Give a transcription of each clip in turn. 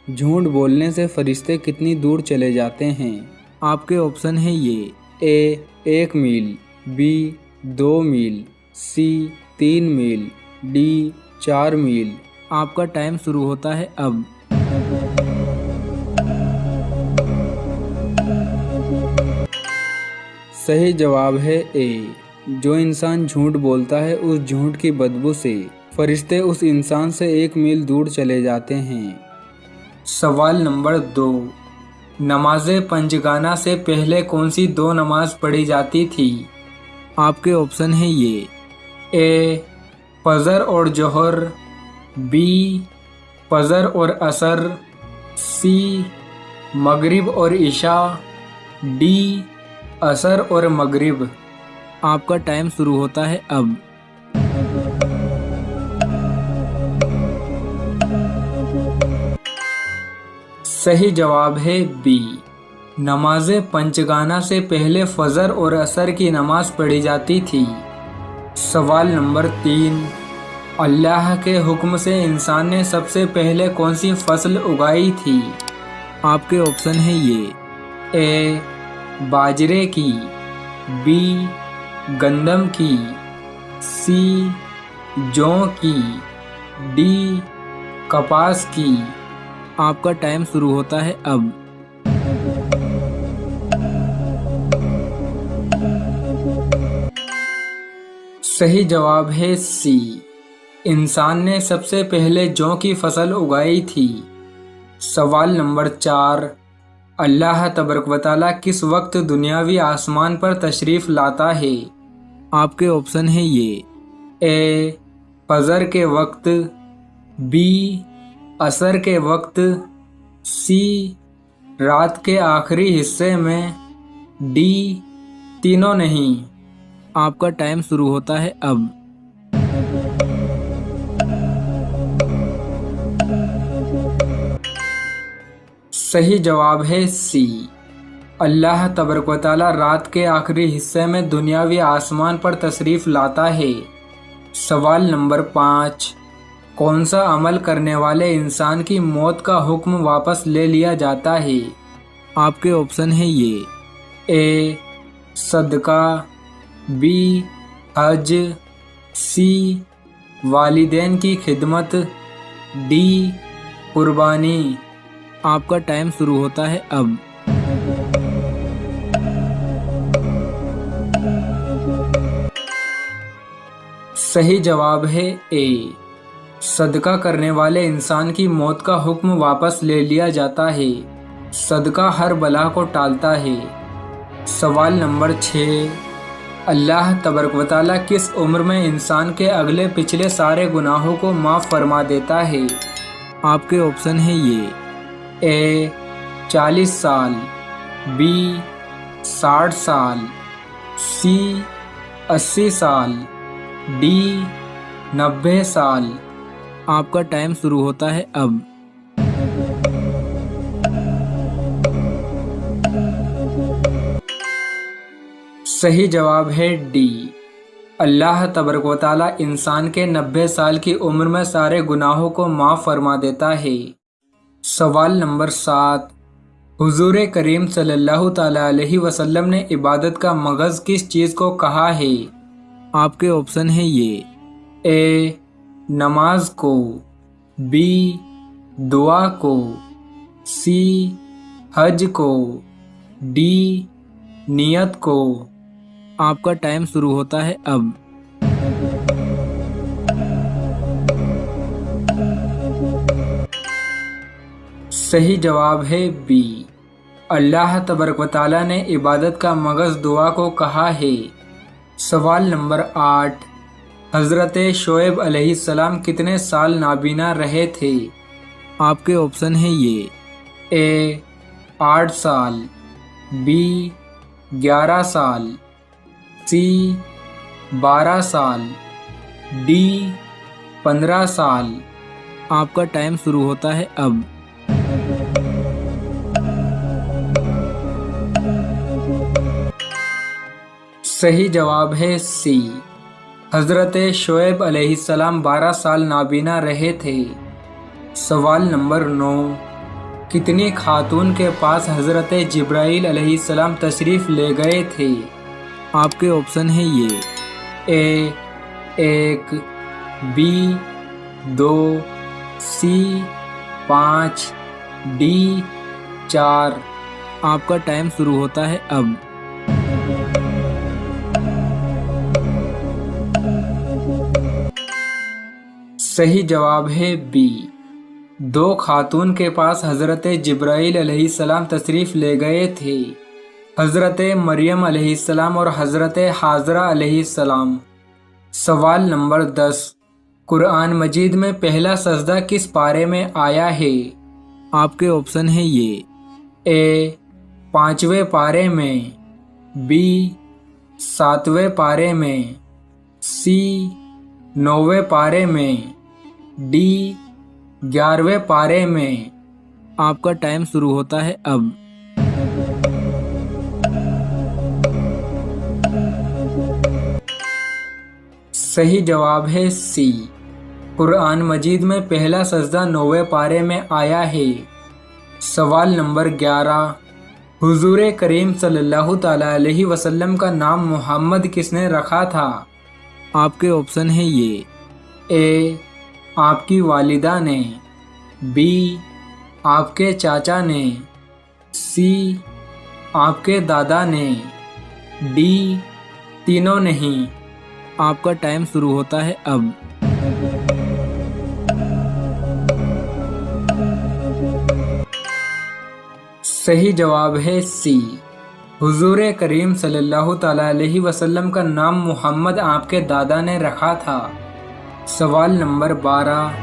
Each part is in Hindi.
झूठ बोलने से फरिश्ते कितनी दूर चले जाते हैं? आपके ऑप्शन है ये। ए 1 मील, बी 2 मील, सी 3 मील, डी 4 मील। आपका टाइम शुरू होता है अब। सही जवाब है ए। जो इंसान झूठ बोलता है उस झूठ की बदबू से फरिश्ते उस इंसान से 1 मील दूर चले जाते हैं। सवाल नंबर 2। नमाज़े पंजगाना से पहले कौन सी 2 नमाज पढ़ी जाती थी? आपके ऑप्शन है ये। ए फजर और जोहर, बी फजर और असर, सी मगरिब और इशा, डी असर और मगरिब। आपका टाइम शुरू होता है अब। सही जवाब है बी। नमाज़े पंचगाना से पहले फजर और असर की नमाज पढ़ी जाती थी। सवाल नंबर 3। अल्लाह के हुक्म से इंसान ने सबसे पहले कौन सी फसल उगाई थी? आपके ऑप्शन है ये। ए बाजरे की, बी गंदम की, सी जौ की, डी कपास की। आपका टाइम शुरू होता है अब। सही जवाब है सी। इंसान ने सबसे पहले जौ की फसल उगाई थी। सवाल नंबर 4। अल्लाह तबारक व तआला किस वक्त दुनियावी आसमान पर तशरीफ़ लाता है? आपके ऑप्शन है ये। ए फजर के वक्त, बी असर के वक्त, सी रात के आखिरी हिस्से में, डी तीनों नहीं। आपका टाइम शुरू होता है अब। सही जवाब है सी। अल्लाह तबारक व तआला रात के आखिरी हिस्से में दुनियावी आसमान पर तशरीफ़ लाता है। सवाल नंबर 5। कौन सा अमल करने वाले इंसान की मौत का हुक्म वापस ले लिया जाता है? आपके ऑप्शन है ये। ए सदका, बी हज, सी वालिदैन की खिदमत, डी कुर्बानी। आपका टाइम शुरू होता है अब। सही जवाब है ए। सदका करने वाले इंसान की मौत का हुक्म वापस ले लिया जाता है। सदका हर बला को टालता है। सवाल नंबर 6। अल्लाह तबारक व तआला किस उम्र में इंसान के अगले पिछले सारे गुनाहों को माफ़ फरमा देता है? आपके ऑप्शन है ये। ए 40 साल, बी 60 साल, सी 80 साल, डी 90 साल। आपका टाइम शुरू होता है अब। सही जवाब है डी। अल्लाह तबारक व तआला इंसान के 90 साल की उम्र में सारे गुनाहों को माफ़ फरमा देता है। सवाल नंबर 7। हुजूर करीम सल्लल्लाहु तआला अलैहि वसल्लम ने इबादत का मगज़ किस चीज़ को कहा है? आपके ऑप्शन है ये। ए नमाज को, बी दुआ को, सी हज को, डी नियत को। आपका टाइम शुरू होता है अब। सही जवाब है बी। अल्लाह तबारक व तआला ने इबादत का मगज़ दुआ को कहा है। सवाल नंबर 8। हज़रत शोएब अलैहिस्सलाम कितने साल नाबीना रहे थे? आपके ऑप्शन है ये। ए 8 साल, बी 11 साल, सी 12 साल, डी 15 साल। आपका टाइम शुरू होता है अब। सही जवाब है सी। हज़रत शोएब अलैहिस्सलाम 12 साल नाबीना रहे थे। सवाल नंबर 9। कितनी खातून के पास हज़रत जिब्राईल अलैहिस्सलाम तशरीफ़ ले गए थे? आपके ऑप्शन है ये ए 1, बी 2, सी 5, डी 4। आपका टाइम शुरू होता है अब। सही जवाब है बी। 2 खातून के पास हज़रत जिब्राईल अलैहिस्सलाम तशरीफ़ ले गए थे, हज़रत मरियम अलैहिस्सलाम और हज़रत हाजरा अलैहिस्सलाम। सवाल नंबर 10, कुरान मजीद में पहला सजदा किस पारे में आया है? आपके ऑप्शन है ये ए 5वें पारे में, बी 7वें पारे में, सी 9वें पारे में, डी 11वें पारे में। आपका टाइम शुरू होता है अब। सही जवाब है सी। कुरान मजीद में पहला सजदा 9वें पारे में आया है। सवाल नंबर 11, हुजूर करीम सल्लल्लाहु ताला अलैहि वसल्लम का नाम मोहम्मद किसने रखा था? आपके ऑप्शन है ये ए आपकी वालिदा ने, बी आपके चाचा ने, सी आपके दादा ने, डी तीनों नहीं। आपका टाइम शुरू होता है अब। सही जवाब है सी। हुजूर करीम सल्लल्लाहु ताला अलैहि वसल्लम का नाम मोहम्मद आपके दादा ने रखा था। सवाल नंबर 12,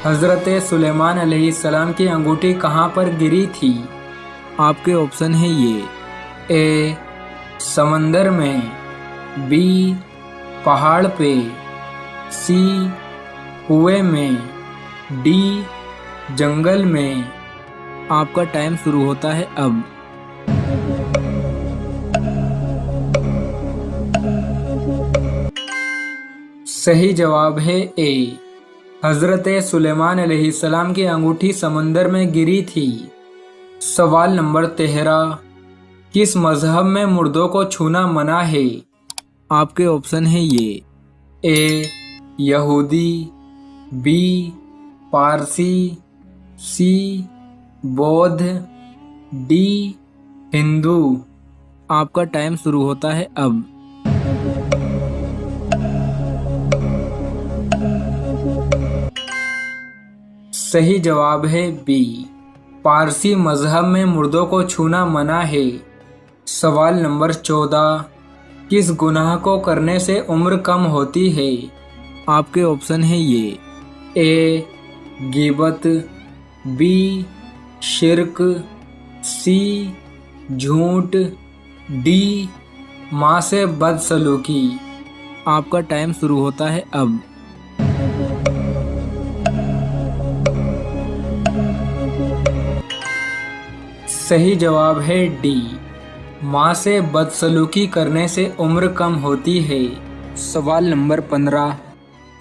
हज़रत सुलेमान अलैहिस्सलाम की अंगूठी कहाँ पर गिरी थी? आपके ऑप्शन है ये ए समंदर में, बी पहाड़ पे, सी कुएं में, डी जंगल में। आपका टाइम शुरू होता है अब। सही जवाब है ए हज़रत सुलेमान अलैहिस्सलाम की अंगूठी समंदर में गिरी थी। सवाल नंबर 13, किस मज़हब में मुर्दों को छूना मना है? आपके ऑप्शन है ये ए यहूदी, बी पारसी, सी बौद्ध, डी हिंदू। आपका टाइम शुरू होता है अब। सही जवाब है बी, पारसी मजहब में मुर्दों को छूना मना है। सवाल नंबर 14, किस गुनाह को करने से उम्र कम होती है? आपके ऑप्शन है ये ए गिबत, बी शिर्क, सी झूठ, डी माँ से बदसलूकी। आपका टाइम शुरू होता है अब। सही जवाब है डी, माँ से बदसलूकी करने से उम्र कम होती है। सवाल नंबर 15,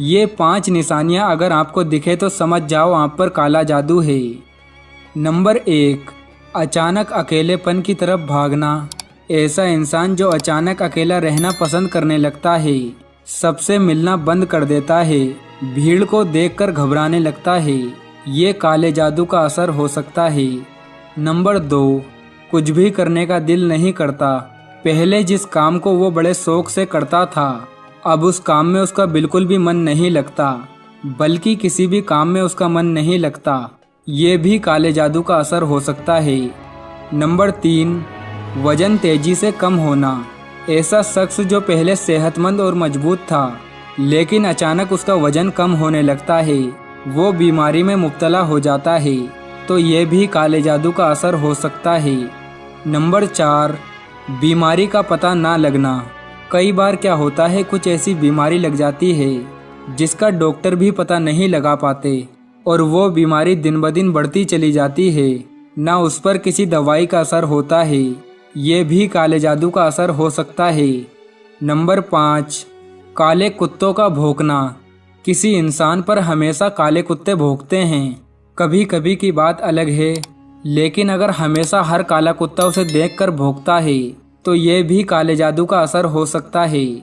ये 5 निशानियाँ अगर आपको दिखे तो समझ जाओ आप पर काला जादू है। नंबर 1, अचानक अकेलेपन की तरफ भागना। ऐसा इंसान जो अचानक अकेला रहना पसंद करने लगता है, सबसे मिलना बंद कर देता है, भीड़ को देखकर घबराने लगता है, ये काले जादू का असर हो सकता है। नंबर 2, कुछ भी करने का दिल नहीं करता। पहले जिस काम को वो बड़े शौक से करता था, अब उस काम में उसका बिल्कुल भी मन नहीं लगता, बल्कि किसी भी काम में उसका मन नहीं लगता। ये भी काले जादू का असर हो सकता है। नंबर 3, वजन तेजी से कम होना। ऐसा शख्स जो पहले सेहतमंद और मजबूत था, लेकिन अचानक उसका वजन कम होने लगता है, वो बीमारी में मुब्तला हो जाता है, तो ये भी काले जादू का असर हो सकता है। नंबर 4, बीमारी का पता ना लगना। कई बार क्या होता है, कुछ ऐसी बीमारी लग जाती है जिसका डॉक्टर भी पता नहीं लगा पाते, और वो बीमारी दिन ब दिन बढ़ती चली जाती है, ना उस पर किसी दवाई का असर होता है। ये भी काले जादू का असर हो सकता है। नंबर 5, काले कुत्तों का भौंकना। किसी इंसान पर हमेशा काले कुत्ते भौंकते हैं। कभी कभी की बात अलग है, लेकिन अगर हमेशा हर काला कुत्ता उसे देखकर भौंकता है तो ये भी काले जादू का असर हो सकता है।